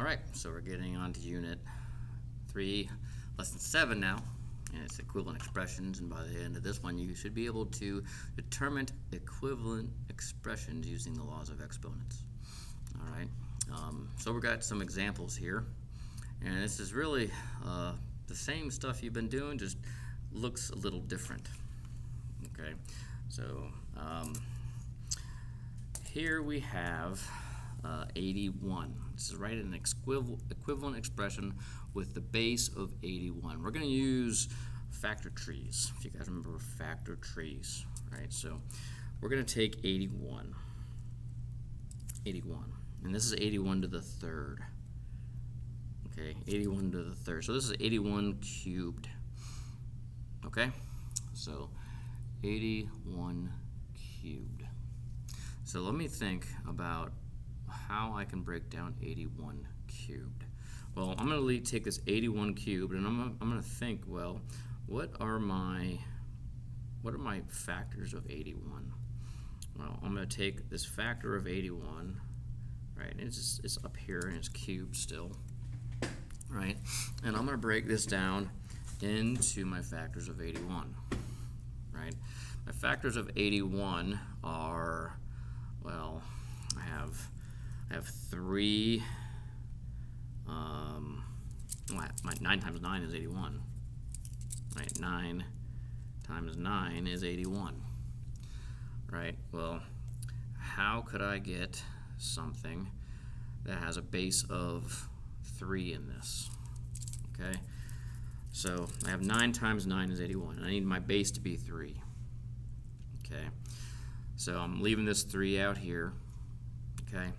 All right, so we're getting on to Unit 3, Lesson 7 now, and it's equivalent expressions, and by the end of this one you should be able to determine equivalent expressions using the laws of exponents. All right, so we've got some examples here, and this is really the same stuff you've been doing, just looks a little different. Okay, so here we have 81. This is right an equivalent expression with the base of 81. We're going to use factor trees, if you guys remember factor trees, right? So we're going to take 81, and this is 81 to the third. Okay, 81 to the third. So this is 81 cubed. Okay, so 81 cubed. So let me think about how I can break down 81 cubed. Well, I'm going to take this 81 cubed, and I'm going to think, well, what are my factors of 81? Well, I'm going to take this factor of 81, right? It's up here and it's cubed still, right? And I'm going to break this down into my factors of 81, right? My factors of 81 are, well, I have 3, my 9 times 9 is 81, right? 9 times 9 is 81, right? Well, how could I get something that has a base of 3 in this? Okay, so I have 9 times 9 is 81, and I need my base to be 3. Okay, so I'm leaving this 3 out here. Okay,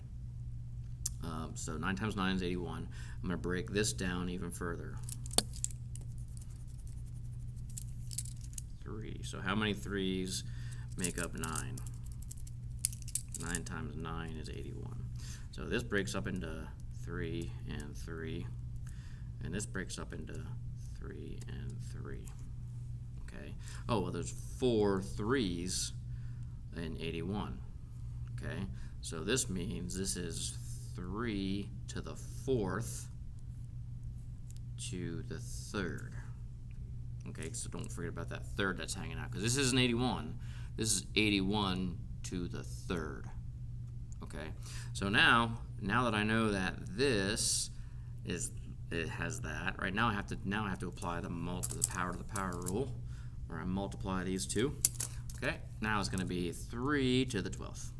so 9 times 9 is 81. I'm going to break this down even further. 3. So how many 3's make up 9? 9 times 9 is 81. So this breaks up into 3 and 3, and this breaks up into 3 and 3. Okay. Oh, well, there's 4 3's in 81. Okay. So this means this is 3 to the 4th to the 3rd. Okay, so don't forget about that third that's hanging out, because this isn't 81. This is 81 to the 3rd. Okay, so now that I know that this it has that, right? Now I have to apply the power to the power rule, where I multiply these two. Okay, now it's going to be 3 to the 12th.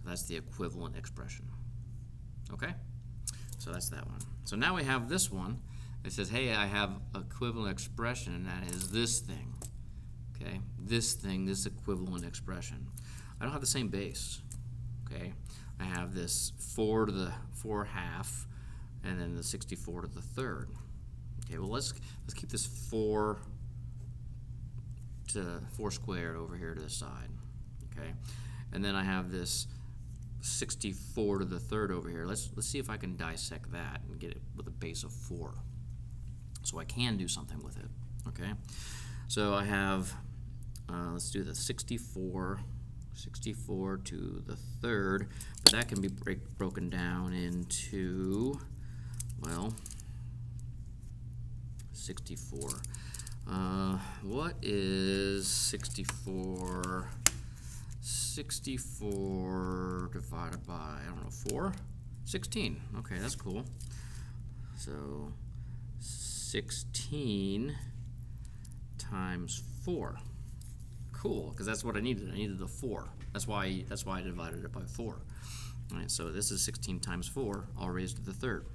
That's the equivalent expression. Okay, so that's that one. So now we have this one. It says, hey, I have equivalent expression, and that is this thing. Okay, this thing, this equivalent expression. I don't have the same base. Okay, I have this 4 to the 4 half, and then the 64 to the 3rd. Okay, well let's keep this 4 squared over here to the side. Okay, and then I have this 64 to the 3rd over here. Let's see if I can dissect that and get it with a base of 4. So I can do something with it. Okay, so I have let's do the 64 to the 3rd, but that can be broken down into, well, 64. What is 64? 64 divided by, I don't know, 4? 16. Okay, that's cool. So 16 times 4. Cool, because that's what I needed. I needed the 4. That's why I divided it by 4. All right, so this is 16 times 4, all raised to the 3rd.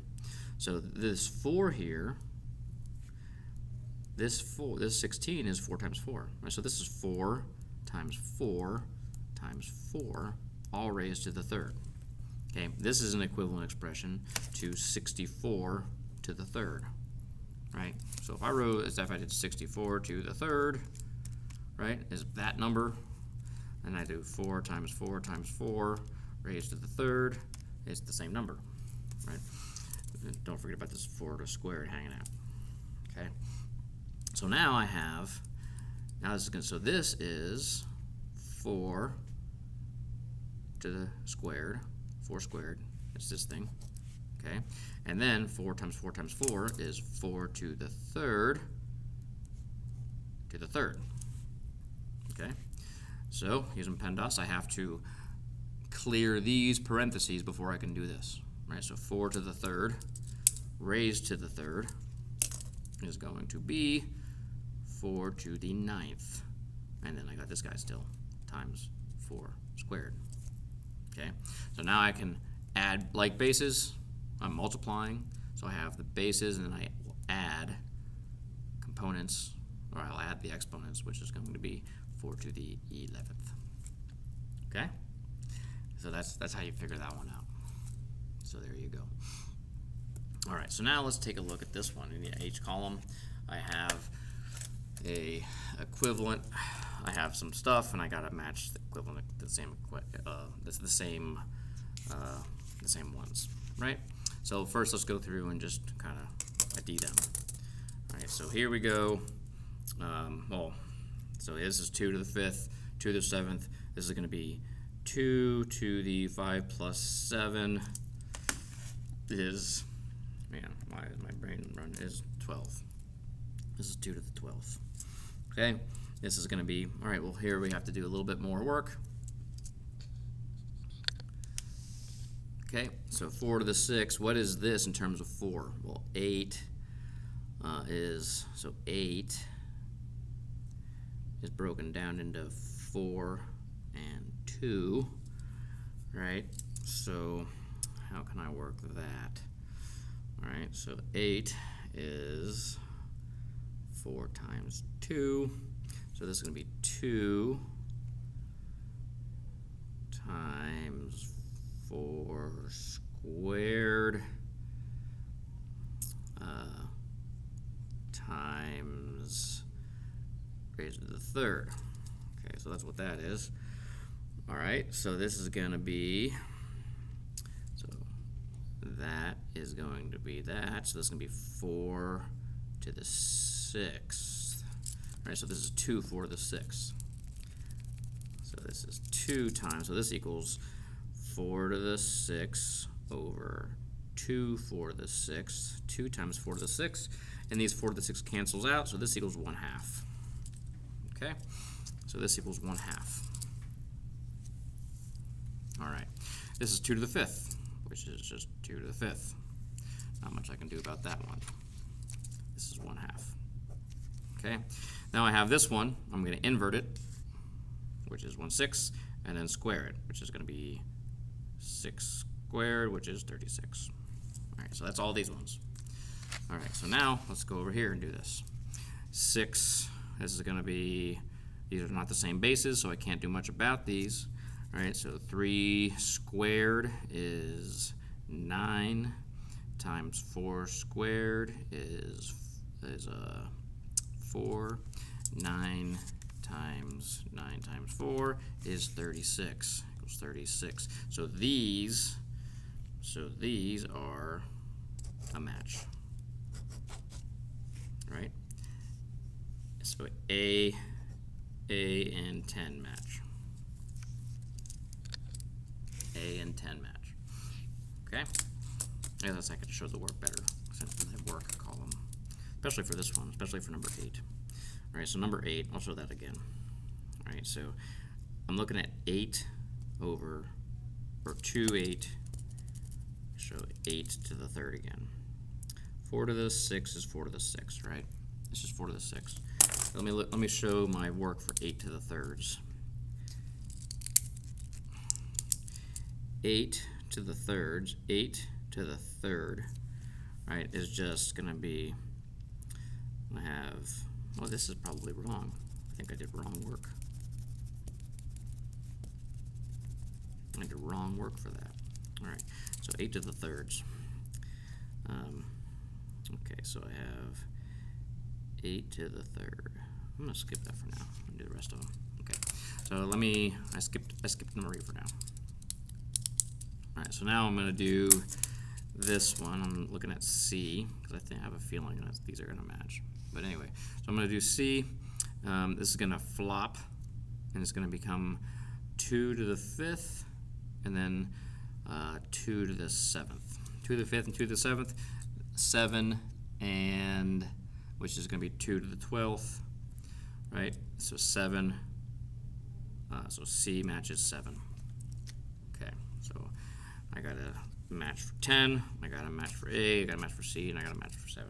So this 4 here, this 16 is 4 times 4. Right, so this is 4 times 4 times 4, all raised to the 3rd. Okay, this is an equivalent expression to 64 to the 3rd. Right? So if I did 64 to the 3rd, right, is that number, and I do 4 times 4 times 4 raised to the 3rd, it's the same number, right? And don't forget about this 4 to squared hanging out. Okay, so now I have, so this is 4 to the squared, 4 squared, it's this thing, okay? And then 4 times 4 times 4 is 4 to the third, okay? So using PEMDAS, I have to clear these parentheses before I can do this, right? So 4 to the third raised to the third is going to be 4 to the ninth, and then I got this guy still, times 4 squared, okay? So now I can add like bases. I'm multiplying, so I have the bases, and then I will add components, or I'll add the exponents, which is going to be 4 to the 11th, okay? So that's how you figure that one out. So there you go. All right, so now let's take a look at this one. In the H column, I have a equivalent. I have some stuff, and I gotta match the equivalent, the same ones, right? So first, let's go through and just kind of ID them. All right, so here we go. So this is 2 to the 5th, 2 to the 7th. This is going to be 2 to the 5 plus 7 is, man, why is my brain run, is 12. This is 2 to the 12th. Okay, this is going to be, all right, well, here we have to do a little bit more work. Okay, so 4 to the 6, what is this in terms of 4? Well, 8 is, so 8 is broken down into 4 and 2, right? So how can I work that? All right, so 8 is 4 times 2, so this is going to be 2 times 4 squared times raised to the third. Okay, so that's what that is. All right, so this is going to be, so that is going to be that. So this is going to be 4 to the 6th. All right, so this is 2 4 to the 6th. So this is 2 times, so this equals 4 to the 6th over 2 4 to the 6th. 2 times 4 to the 6th, and these 4 to the 6th cancels out, so this equals 1/2. Okay, so this equals 1/2. All right, this is 2 to the 5th, which is just 2 to the 5th. Not much I can do about that one. This is 1/2. Okay, now I have this one. I'm going to invert it, which is 1/6, and then square it, which is going to be 6 squared, which is 36. All right, so that's all these ones. All right, so now let's go over here and do this. 6, this is going to be, these are not the same bases, so I can't do much about these. All right, so 3 squared is 9 times 4 squared is 4. 9 times 4 is 36, equals 36. So these are a match, right? So A and 10 match. A and 10 match. Okay? Yeah, that's, I could show the work better since the work column, especially for this one, especially for number 8. All right, so number 8, I'll show that again. All right, so I'm looking at 8 over, or 2 8, show 8 to the third again. 4 to the 6 is 4 to the 6, right? This is 4 to the 6. Let me show my work for 8 to the thirds. 8 to the thirds, 8 to the third, right, is just going to be, I have, well, this is probably wrong. I think I did wrong work. I did wrong work for that. All right, so 8 to the thirds. Okay, so I have 8 to the third. I'm going to skip that for now and do the rest of them. Okay, so I skipped number 8 for now. All right, so now I'm going to do this one. I'm looking at C because I have a feeling that these are going to match. But anyway, so I'm going to do C. This is going to flop, and it's going to become 2 to the 5th, and then 2 to the 7th. 2 2 to the 5th and 2 to the 7th, 7 and, which is going to be 2 to the 12th, right? So 7, so C matches 7. Okay, so I got a match for 10, I got a match for A, I got a match for C, and I got a match for 7.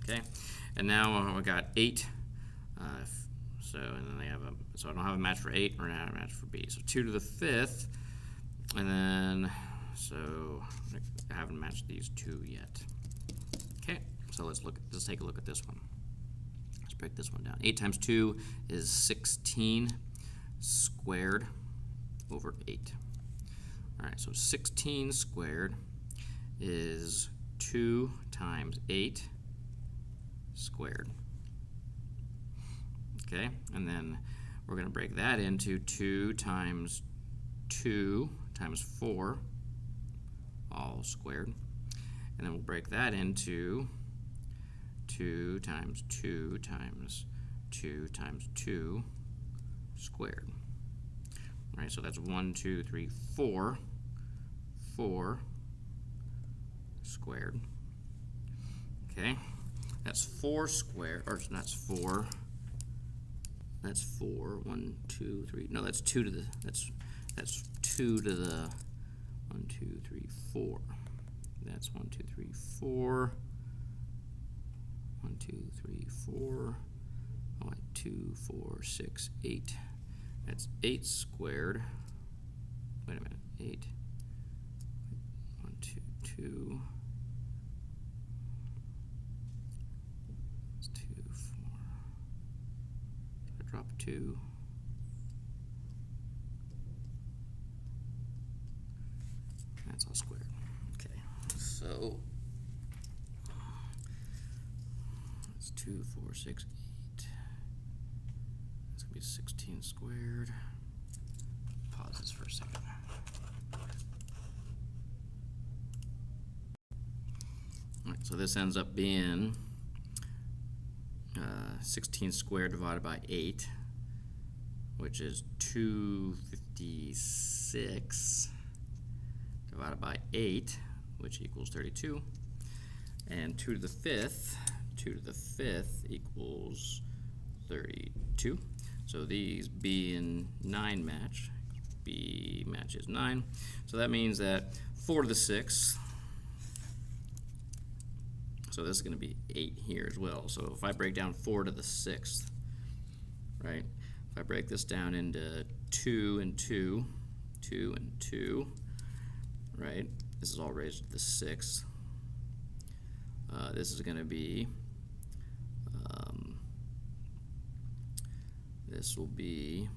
Okay, and now I got 8. So and then they have a, so I don't have a match for 8 or not a match for B. So 2 to the 5th, and then so I haven't matched these two yet. Okay, so let's take a look at this one. Let's break this one down. 8 times 2 is 16 squared over 8. All right, so 16 squared is 2 times 8 squared. Okay, and then we're going to break that into 2 times 2 times 4, all squared. And then we'll break that into 2 times 2 times 2 times 2 squared. All right, so that's 1, 2, 3, 4. 4 squared. Okay, that's 4 squared, or that's 4. That's 4. 1, 2, 3. No, that's 2 to the. That's 2 to the. 1, 2, 3, 4. That's 1, 2, 3, 4. 1, 2, 3, 4. Oh, 2, 4, 6, 8. That's 8 squared. Wait a minute. 8. 1, 2, 2. That's 2, 4. Did I drop a 2? That's all squared. Okay, so that's 2, 4, 6, 8. It's gonna be 16 squared. Pause this for a second. All right, so this ends up being 16 squared divided by 8, which is 256 divided by 8, which equals 32. And 2 to the 5th, 2 to the 5th equals 32. So these B and 9 match. B matches 9. So that means that 4 to the 6th, so this is going to be 8 here as well. So if I break down 4 to the 6th, right? If I break this down into 2 and 2, 2 and 2, right? This is all raised to the 6th. This is going to be, this will be